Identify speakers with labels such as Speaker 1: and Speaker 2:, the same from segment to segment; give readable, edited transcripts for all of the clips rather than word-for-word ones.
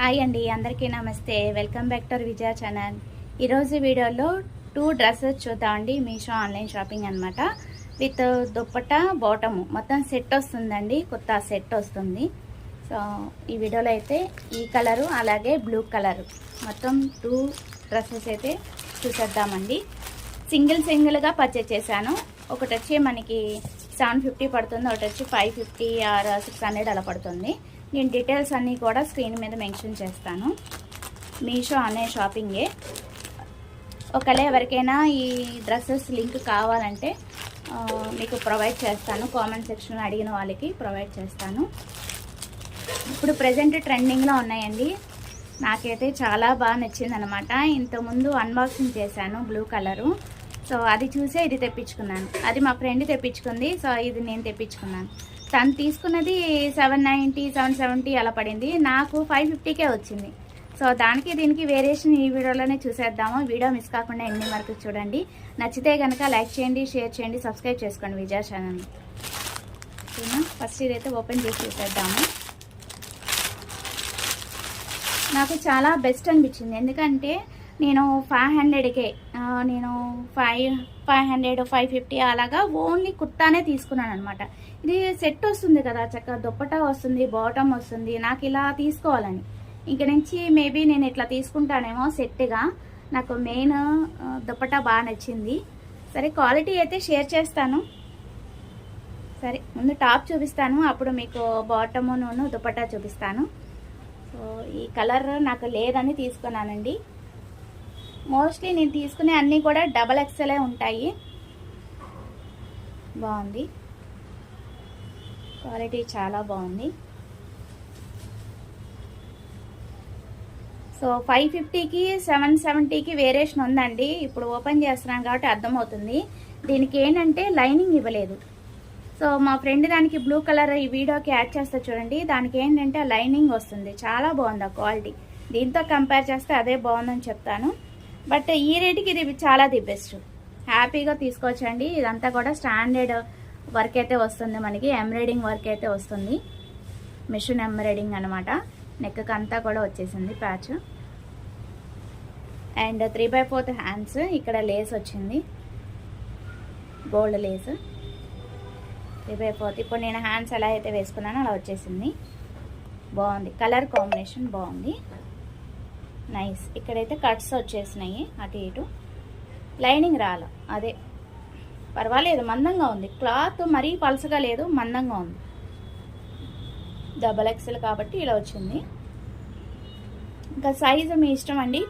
Speaker 1: Hi అండి, అందరికీ నమస్తే. Welcome back to Vijaya channel. ఈరోజు వీడియోలో 2 డ్రెస్సెస్ చూద్దామండి. మీషో ఆన్లైన్ షాపింగ్ అనమాట. విత్ దుప్పట్టా బాటము మొత్తం సెట్ వస్తుందండి. కొత్త సెట్ వస్తుంది. సో ఈ వీడియోలో అయితే ఈ కలరు అలాగే బ్లూ కలరు మొత్తం 2 డ్రెస్సెస్ అయితే చూసేద్దామండి. సింగిల్గా పర్చేస్ చేశాను. ఒకటి వచ్చి మనకి 750 పడుతుంది, ఒకటి వచ్చి 550 ఆర్ 600 అలా పడుతుంది. నేను డీటెయిల్స్ అన్నీ కూడా స్క్రీన్ మీద మెన్షన్ చేస్తాను. మీషో ఆన్లైన్ షాపింగే. ఒకవేళ ఎవరికైనా ఈ డ్రెస్సెస్ లింక్ కావాలంటే మీకు ప్రొవైడ్ చేస్తాను. కామెంట్ సెక్షన్లో అడిగిన వాళ్ళకి ప్రొవైడ్ చేస్తాను. ఇప్పుడు ప్రజెంట్ ట్రెండింగ్లో ఉన్నాయండి. నాకైతే చాలా బాగా నచ్చింది అనమాట. ఇంతకుముందు అన్బాక్సింగ్ చేశాను బ్లూ కలరు. సో అది చూసే ఇది తెప్పించుకున్నాను. అది మా ఫ్రెండ్ తెప్పించుకుంది. సో ఇది నేను తెప్పించుకున్నాను. తను తీసుకున్నది 790 770 అలా పడింది. నాకు 550కే వచ్చింది. సో దానికి దీనికి వేరియేషన్ ఈ వీడియోలోనే చూసేద్దాము. వీడియో మిస్ కాకుండా ఎన్ని వరకు చూడండి. నచ్చితే కనుక లైక్ చేయండి, షేర్ చేయండి, సబ్స్క్రైబ్ చేసుకోండి విజయ ఛానల్. ఓకేనా? ఫస్ట్ ఇదైతే ఓపెన్ చేసి చూసేద్దాము. నాకు చాలా బెస్ట్ అనిపించింది. ఎందుకంటే నేను 500కే నేను 500 550 అలాగా ఓన్లీ కుర్తానే తీసుకున్నాను అనమాట. ఇది సెట్ వస్తుంది కదా, చక్కగా దుప్పటా వస్తుంది, బాటమ్ వస్తుంది. నాకు ఇలా తీసుకోవాలని ఇంక నుంచి మేబీ నేను ఇట్లా తీసుకుంటానేమో సెట్గా. నాకు మెయిన్ దుప్పటా బాగా నచ్చింది. సరే క్వాలిటీ అయితే షేర్ చేస్తాను. సరే ముందు టాప్ చూపిస్తాను, అప్పుడు మీకు బాటమును దుప్పటా చూపిస్తాను. సో ఈ కలర్ నాకు లేదని తీసుకున్నానండి. మోస్ట్లీ నేను తీసుకునే అన్నీ కూడా డబల్ ఎక్సెలే ఉంటాయి. బాగుంది, క్వాలిటీ చాలా బాగుంది. సో 550కి 770కి వేరియేషన్ ఉందండి. ఇప్పుడు ఓపెన్ చేస్తున్నాను కాబట్టి అర్థమవుతుంది. దీనికి ఏంటంటే లైనింగ్ ఇవ్వలేదు. సో మా ఫ్రెండ్ దానికి బ్లూ కలర్ ఈ వీడియోకి యాడ్ చేస్తా చూడండి. దానికి ఏంటంటే లైనింగ్ వస్తుంది. చాలా బాగుంది ఆ క్వాలిటీ. దీంతో కంపేర్ చేస్తే అదే బాగుందని చెప్తాను. బట్ ఈ రేటుకి ఇది చాలా ది బెస్ట్. హ్యాపీగా తీసుకోవచ్చండి. ఇదంతా కూడా స్టాండర్డ్ వర్క్ అయితే వస్తుంది. మనకి ఎంబ్రాయిడింగ్ వర్క్ అయితే వస్తుంది. మిషన్ ఎంబ్రాయిడింగ్ అనమాట. నెక్కి అంతా కూడా వచ్చేసింది ప్యాచ్. And 3/4 hands. ఇక్కడ లేస్ వచ్చింది, గోల్డ్ లేస్ 3/4. ఇప్పుడు నేను హ్యాండ్స్ ఎలా అయితే వేసుకున్నానో అలా వచ్చేసింది. బాగుంది, కలర్ కాంబినేషన్ బాగుంది, నైస్. ఇక్కడైతే కట్స్ వచ్చేసినాయి అటు ఇటు. లైనింగ్ రాల, అదే పర్వాలేదు, మందంగా ఉంది. క్లాత్ మరీ పలసగా లేదు, మందంగా ఉంది. డబల్ ఎక్సెల్ కాబట్టి ఇలా వచ్చింది. ఇంకా సైజు మీ ఇష్టం అండి.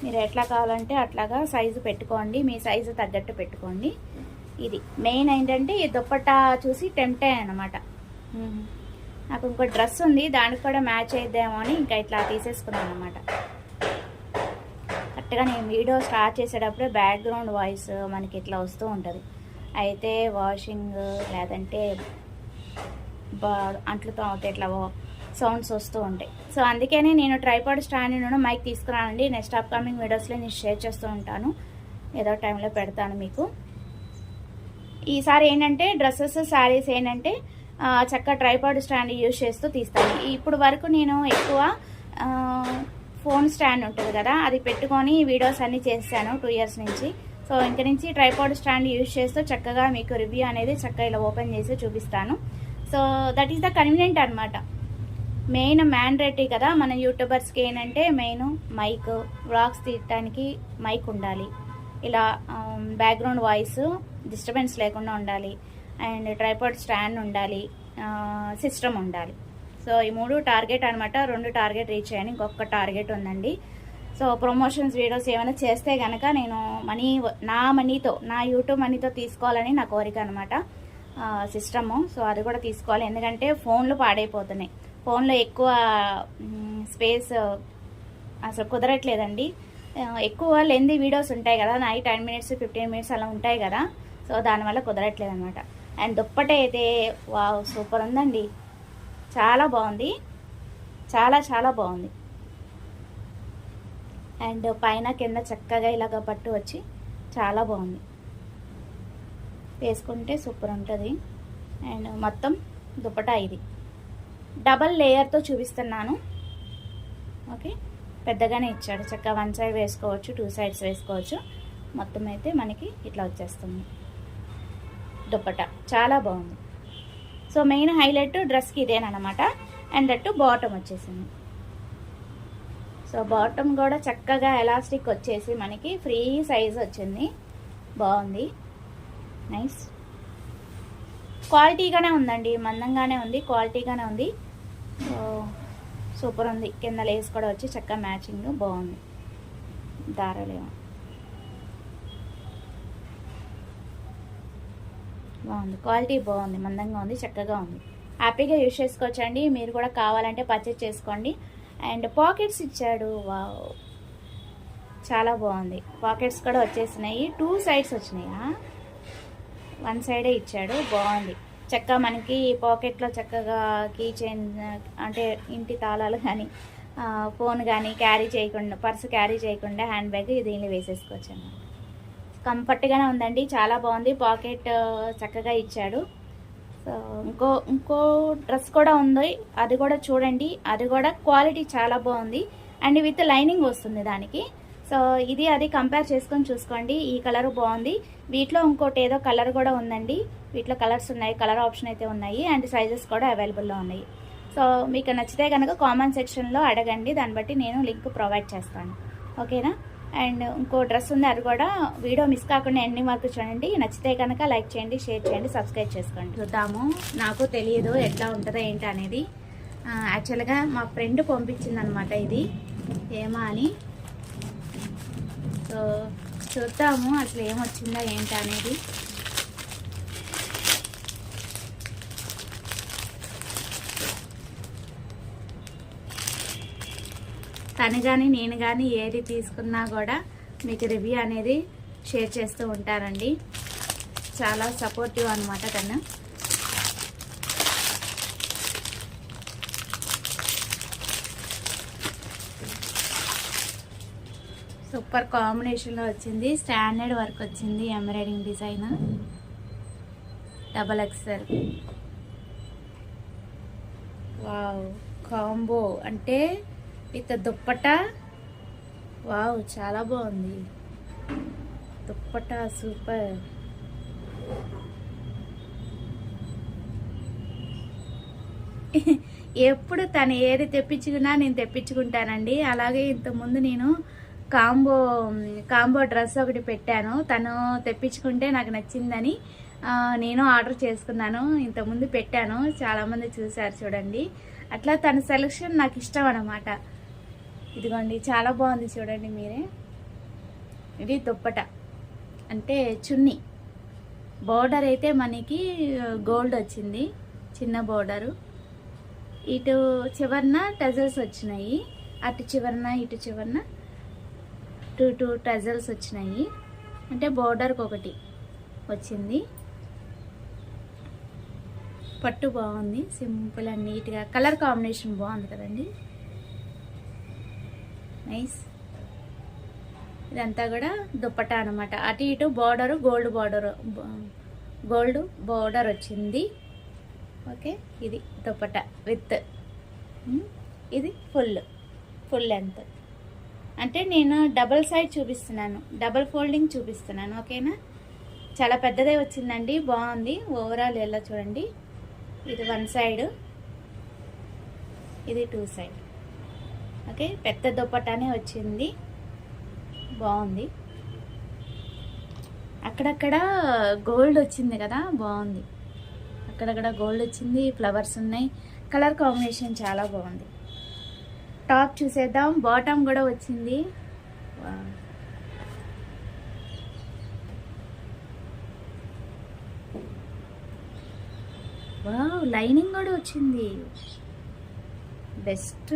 Speaker 1: మీరు ఎట్లా కావాలంటే అట్లాగా సైజు పెట్టుకోండి, మీ సైజు తగ్గట్టు పెట్టుకోండి. ఇది మెయిన్ ఏంటంటే ఈ దుప్పట్టా చూసి టెంప్ట్ అయ్యాను అనమాట. నాకు ఇంకో డ్రెస్ ఉంది, దానికి కూడా మ్యాచ్ అయిద్దేమో అని ఇంకా ఇట్లా తీసేసుకున్నాను అనమాట. కరెక్ట్గా నేను వీడియో స్టార్ట్ చేసేటప్పుడే బ్యాక్గ్రౌండ్ వాయిస్ మనకి ఇట్లా వస్తూ ఉంటుంది. అయితే వాషింగ్ లేదంటే అంట్లతో అవుతాయి, ఇట్లా సౌండ్స్ వస్తూ ఉంటాయి. సో అందుకనే నేను ట్రైపాడ్ స్టాండ్ మైక్ తీసుకురానండి. నెక్స్ట్ అప్కమింగ్ వీడియోస్లో నేను షేర్ చేస్తూ ఉంటాను, ఏదో టైంలో పెడతాను మీకు. ఈసారి ఏంటంటే డ్రెస్సెస్ శారీస్ ఏంటంటే చక్కగా ట్రైపాడ్ స్టాండ్ యూజ్ చేస్తూ తీస్తాను. ఇప్పుడు వరకు నేను ఎక్కువ ఫోన్ స్టాండ్ ఉంటుంది కదా, అది పెట్టుకొని వీడియోస్ అన్నీ చేశాను 2 ఇయర్స్ నుంచి. సో ఇంక నుంచి ట్రైపాడ్ స్టాండ్ యూజ్ చేస్తూ చక్కగా మీకు రివ్యూ అనేది చక్కగా ఇలా ఓపెన్ చేసి చూపిస్తాను. So that is the convenient అనమాట. మెయిన్ మ్యాండేటరీ కదా మన యూట్యూబర్స్కి ఏంటంటే మెయిన్ మైక్, వ్లాగ్స్ తీయటానికి మైక్ ఉండాలి, ఇలా బ్యాక్గ్రౌండ్ వాయిస్ డిస్టర్బెన్స్ లేకుండా ఉండాలి, అండ్ ట్రైపాడ్ స్టాండ్ ఉండాలి, సిస్టమ్ ఉండాలి. సో ఈ 3 టార్గెట్ అనమాట. 2 టార్గెట్ రీచ్ అయ్యాను, ఇంకొక టార్గెట్ ఉందండి. సో ప్రమోషన్స్ వీడియోస్ ఏమైనా చేస్తే కనుక నేను నా మనీతో, నా యూట్యూబ్ మనీతో తీసుకోవాలని నా కోరిక అనమాట. సిస్టము, సో అది కూడా తీసుకోవాలి. ఎందుకంటే ఫోన్లు పాడైపోతున్నాయి. ఫోన్లో ఎక్కువ స్పేస్ అసలు కుదరట్లేదండి. ఎక్కువ లెంతీ వీడియోస్ ఉంటాయి కదా, 10 minutes 15 minutes అలా ఉంటాయి కదా. సో దానివల్ల కుదరట్లేదు అనమాట. అండ్ దుప్పట అయితే వావ్ సూపర్ ఉందండి, చాలా బాగుంది, చాలా చాలా బాగుంది. అండ్ పైన కింద చక్కగా ఇలాగ పట్టు వచ్చి చాలా బాగుంది. వేసుకుంటే సూపర్ ఉంటుంది. అండ్ మొత్తం దుప్పటా ఇది డబల్ లేయర్తో చూపిస్తున్నాను. ఓకే, పెద్దగానే ఇచ్చాడు. చక్కగా 1 సైడ్ వేసుకోవచ్చు, 2 సైడ్స్ వేసుకోవచ్చు. మొత్తం అయితే మనకి ఇట్లా వచ్చేస్తుంది దుప్పట. చాలా బాగుంది. సో మెయిన్ హైలైట్ డ్రెస్కి ఇదేనమాట. అండ్ దట్టు బాటమ్ వచ్చేసింది. సో బాటమ్ కూడా చక్కగా ఎలాస్టిక్ వచ్చేసి మనకి ఫ్రీ సైజ్ వచ్చింది. బాగుంది, నైస్. క్వాలిటీగానే ఉందండి, మందంగానే ఉంది, క్వాలిటీగానే ఉంది. సూపర్ ఉంది. కింద లేస్ కూడా వచ్చి చక్కగా మ్యాచింగ్ బాగుంది. దారాలేమో బాగుంది, క్వాలిటీ బాగుంది, మందంగా ఉంది, చక్కగా ఉంది. హ్యాపీగా యూజ్ చేసుకోవచ్చండి. మీరు కూడా కావాలంటే పర్చేజ్ చేసుకోండి. అండ్ పాకెట్స్ ఇచ్చాడు. వావ్, చాలా బాగుంది. పాకెట్స్ కూడా వచ్చేసినాయి. 2 సైడ్స్ వచ్చినాయా? 1 సైడే ఇచ్చాడు. బాగుంది. చక్కగా మనకి పాకెట్లో చక్కగా కీ చైన్ అంటే ఇంటి తాళాలు కానీ ఫోన్ కానీ క్యారీ చేయకుండా, పర్సు క్యారీ చేయకుండా హ్యాండ్ బ్యాగ్ దీనిలో వేసేసుకోవచ్చు అన్నమాట. కంఫర్ట్గానే ఉందండి, చాలా బాగుంది. పాకెట్ చక్కగా ఇచ్చాడు. సో ఇంకో డ్రెస్ కూడా ఉంది, అది కూడా చూడండి. అది కూడా క్వాలిటీ చాలా బాగుంది. అండ్ విత్ లైనింగ్ వస్తుంది దానికి. సో ఇది అది కంపేర్ చేసుకొని చూసుకోండి. ఈ కలర్ బాగుంది. వీటిలో ఇంకోటి ఏదో కలర్ కూడా ఉందండి. వీటిలో కలర్స్ ఉన్నాయి, కలర్ ఆప్షన్ అయితే ఉన్నాయి. అండ్ సైజెస్ కూడా అవైలబుల్లో ఉన్నాయి. సో మీకు నచ్చితే కనుక కామెంట్ సెక్షన్లో అడగండి, దాన్ని బట్టి నేను లింక్ ప్రొవైడ్ చేస్తాను. ఓకేనా? అండ్ ఇంకో డ్రెస్ ఉంది, అది కూడా వీడియో మిస్ కాకుండా ఎండింగ్ వరకు చూడండి. నచ్చితే కనుక లైక్ చేయండి, షేర్ చేయండి, సబ్స్క్రైబ్ చేసుకోండి. చూద్దాము. నాకు తెలియదు ఎట్లా ఉంటుందో ఏంటి అనేది. యాక్చువల్గా మా ఫ్రెండ్ పంపించింది అనమాట ఇది ఏమా అని. సో చూద్దాము అసలు ఏమొచ్చిందో ఏంటి అనేది. తను కానీ నేను కానీ ఏది తీసుకున్నా కూడా మీకు రివ్యూ అనేది షేర్ చేస్తూ ఉంటారండి. చాలా సపోర్టివ్ అనమాట తను. సూపర్ కాంబినేషన్లో వచ్చింది. స్టాండర్డ్ వర్క్ వచ్చింది, embroidering design, XXL. Wow, combo అంటే విత్ దుప్పట. వావ్, చాలా బాగుంది దుప్పట, సూపర్. ఎప్పుడు తను ఏది తెప్పించుకున్నా నేను తెప్పించుకుంటానండి. అలాగే ఇంతకుముందు నేను కాంబో డ్రెస్ ఒకటి పెట్టాను. తను తెప్పించుకుంటే నాకు నచ్చిందని నేను ఆర్డర్ చేసుకున్నాను. ఇంతకుముందు పెట్టాను, చాలామంది చూశారు చూడండి. అట్లా తన సెలెక్షన్ నాకు ఇష్టం అన్నమాట. ఇదిగోండి, చాలా బాగుంది చూడండి మీరే. ఇది దుప్పట అంటే చున్నీ. బోర్డర్ అయితే మనకి గోల్డ్ వచ్చింది, చిన్న బోర్డరు. ఇటు చివరన టజల్స్ వచ్చినాయి, అటు చివరన ఇటు చివరన 2 టజల్స్ వచ్చినాయి. అంటే బోర్డర్కి ఒకటి వచ్చింది. పట్టు బాగుంది, సింపుల్ అండ్ నీట్గా. కలర్ కాంబినేషన్ బాగుంది కదండి, నైస్. ఇదంతా కూడా దుప్పట అనమాట. అటు ఇటు బార్డరు గోల్డ్ బార్డర్ వచ్చింది. ఓకే, ఇది దుప్పట విత్, ఇది ఫుల్ లెంత్. అంటే నేను డబల్ సైడ్ చూపిస్తున్నాను, డబల్ ఫోల్డింగ్ చూపిస్తున్నాను. ఓకేనా? చాలా పెద్దదే వచ్చిందండి, బాగుంది. ఓవరాల్ ఎలా చూడండి, ఇది 1 సైడ్, ఇది 2 సైడ్. ఓకే, పెద్ద దుప్పటానే వచ్చింది, బాగుంది. అక్కడక్కడ గోల్డ్ వచ్చింది కదా, బాగుంది. అక్కడక్కడ గోల్డ్ వచ్చింది, ఫ్లవర్స్ ఉన్నాయి. కలర్ కాంబినేషన్ చాలా బాగుంది. టాప్ చూసేద్దాం. బాటమ్ కూడా వచ్చింది. వావ్, లైనింగ్ కూడా వచ్చింది. బెస్ట్,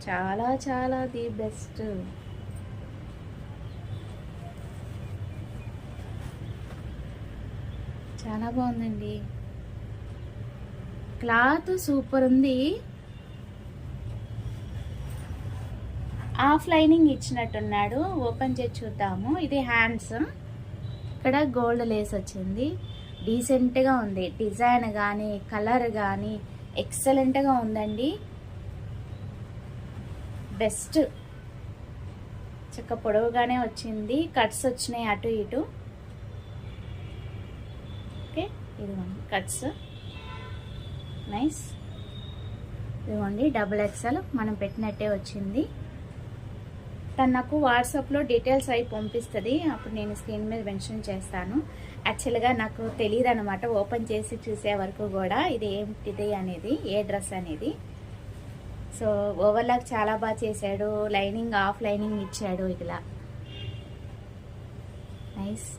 Speaker 1: చాలా ది బెస్ట్. చాలా బాగుందండి, క్లాత్ సూపర్ ఉంది. హాఫ్ లైనింగ్ ఇచ్చినట్టున్నాడు. ఓపెన్ చేసి చూద్దాము. ఇది హ్యాండ్స్, ఇక్కడ గోల్డ్ లేస్ వచ్చింది. డీసెంట్గా ఉంది, డిజైన్ కానీ కలర్ కానీ ఎక్సలెంట్గా ఉందండి. బెస్ట్. చక్క పొడవుగానే వచ్చింది, కట్స్ వచ్చినాయి అటు ఇటు. ఓకే, ఇదిగోండి కట్స్, నైస్. ఇదిగోండి డబుల్ ఎక్సెల్ మనం పెట్టినట్టే వచ్చింది. తను నాకు వాట్సాప్లో డీటెయిల్స్ అవి పంపిస్తుంది, అప్పుడు నేను స్క్రీన్ మీద మెన్షన్ చేస్తాను. యాక్చువల్గా నాకు తెలియదు అనమాట, ఓపెన్ చేసి చూసే వరకు కూడా ఇది ఏంటిది అనేది, ఏ డ్రెస్ అనేది. సో ఓవర్లాక్ చాలా బాగా చేశాడు, లైనింగ్ ఆఫ్ లైనింగ్ ఇచ్చాడు ఇలా, నైస్.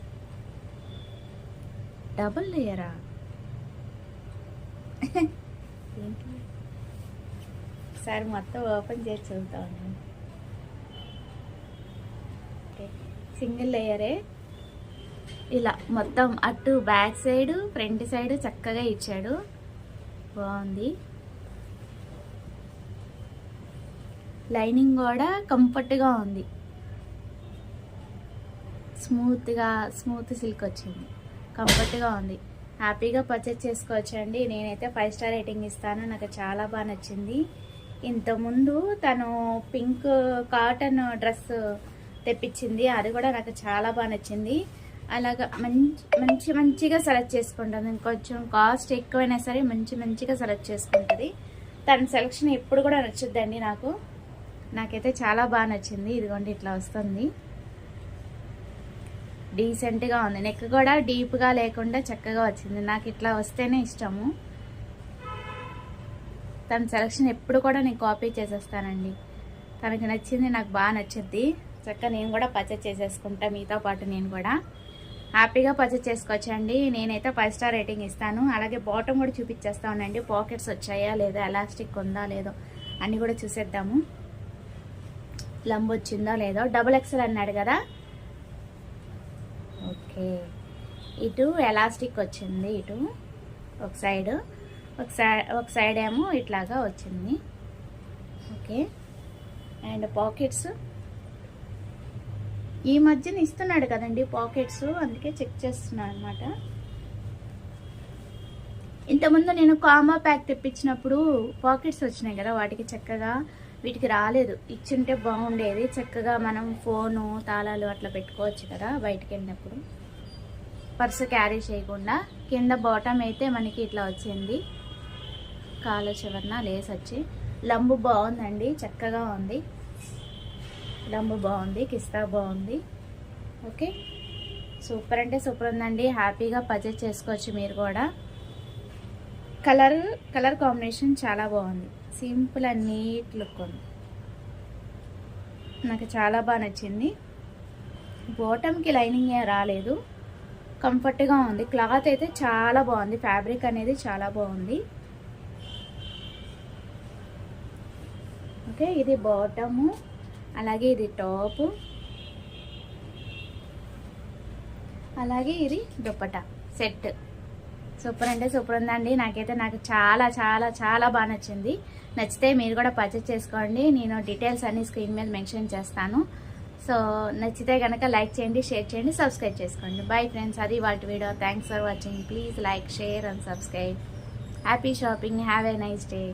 Speaker 1: డబుల్ లేయరా ఒకసారి మొత్తం ఓపెన్ చేసి చూద్దాం. సింగిల్ లేయరే, ఇలా మొత్తం అటు బ్యాక్ సైడ్ ఫ్రంట్ సైడ్ చక్కగా ఇచ్చాడు, బాగుంది. లైనింగ్ కూడా కంఫర్ట్గా ఉంది, స్మూత్ సిల్క్ వచ్చింది, కంఫర్ట్గా ఉంది. హ్యాపీగా పర్చేస్ చేసుకోవచ్చండి. నేనైతే 5 స్టార్ రేటింగ్ ఇస్తాను, నాకు చాలా బాగా నచ్చింది. ఇంతకుముందు తను పింక్ కాటన్ డ్రెస్ తెప్పించింది, అది కూడా నాకు చాలా బాగా నచ్చింది. అలాగా మంచిగా సెలెక్ట్ చేసుకుంటాను. ఇంకొంచెం కాస్ట్ ఎక్కువైనా సరే మంచిగా సెలెక్ట్ చేసుకుంటుంది. తన సెలెక్షన్ ఎప్పుడు కూడా నచ్చుద్దండి నాకైతే చాలా బాగా నచ్చింది. ఇదిగోండి ఇట్లా వస్తుంది, డీసెంట్గా ఉంది. నెక్ కూడా డీప్గా లేకుండా చక్కగా వచ్చింది, నాకు ఇట్లా వస్తేనే ఇష్టము. తన సెలెక్షన్ ఎప్పుడు కూడా నేను కాపీ చేసేస్తానండి. తనకి నచ్చింది నాకు బాగా నచ్చుద్ది. చక్కగా నేను కూడా పర్చేస్ చేసేసుకుంటా, మీతో పాటు నేను కూడా హ్యాపీగా పర్చేస్ చేసుకోవచ్చండి. నేనైతే 5 స్టార్ రేటింగ్ ఇస్తాను. అలాగే బాటమ్ కూడా చూపించేస్తానండి, పాకెట్స్ వచ్చాయా లేదా, ఎలాస్టిక్ ఉందా లేదో అన్నీ కూడా చూసేద్దాము. లంబ్ వచ్చిందో లేదో. డబుల్ ఎక్సెల్ అన్నాడు కదా, ఓకే. ఇటు ఎలాస్టిక్ వచ్చింది, ఇటు ఒక సైడ్ ఏమో ఇట్లాగా వచ్చింది, ఓకే. అండ్ పాకెట్స్ ఈ మధ్యన ఇస్తున్నాడు కదండి పాకెట్స్, అందుకే చెక్ చేస్తున్నాను అనమాట. ఇంతకుముందు నేను కాంబో ప్యాక్ తెప్పించినప్పుడు పాకెట్స్ వచ్చినాయి కదా, వాటికి చక్కగా వీటికి రాలేదు. ఇచ్చుంటే బాగుండేది, చక్కగా మనం ఫోను తాళాలు అట్లా పెట్టుకోవచ్చు కదా బయటికి వెళ్ళినప్పుడు, పర్సు క్యారీ చేయకుండా. కింద బాటమ్ అయితే మనకి ఇట్లా వచ్చింది, కాళ్ళ చివరన లేస్ వచ్చి. లంబు బాగుందండి, చక్కగా ఉంది, లంబు బాగుంది, కిస్తా బాగుంది, ఓకే. సూపర్ అంటే సూపర్ ఉందండి, హ్యాపీగా పర్చేస్ చేసుకోవచ్చు మీరు కూడా. కలర్ కాంబినేషన్ చాలా బాగుంది, సింపుల్ అండ్ నీట్ లుక్ ఉంది, నాకు చాలా బాగా నచ్చింది. బాటమ్కి లైనింగ్ రాలేదు, కంఫర్ట్గా ఉంది. క్లాత్ అయితే చాలా బాగుంది, ఫ్యాబ్రిక్ అనేది చాలా బాగుంది, ఓకే. ఇది బాటము, అలాగే ఇది టాప్, అలాగే ఇది దుపట్టా సెట్. సూపర్ అంటే సూపర్ ఉందండి. నాకు చాలా బాగా నచ్చింది. నచ్చితే మీరు కూడా పర్చేస్ చేసుకోండి. నేను డీటెయిల్స్ అన్ని స్క్రీన్ మీద మెన్షన్ చేస్తాను. సో నచ్చితే కనుక లైక్ చేయండి, షేర్ చేయండి, సబ్స్క్రైబ్ చేసుకోండి. బై ఫ్రెండ్స్, అది వాళ్ళ video. Thanks for watching. Please like, share and subscribe. Happy shopping, have a nice day.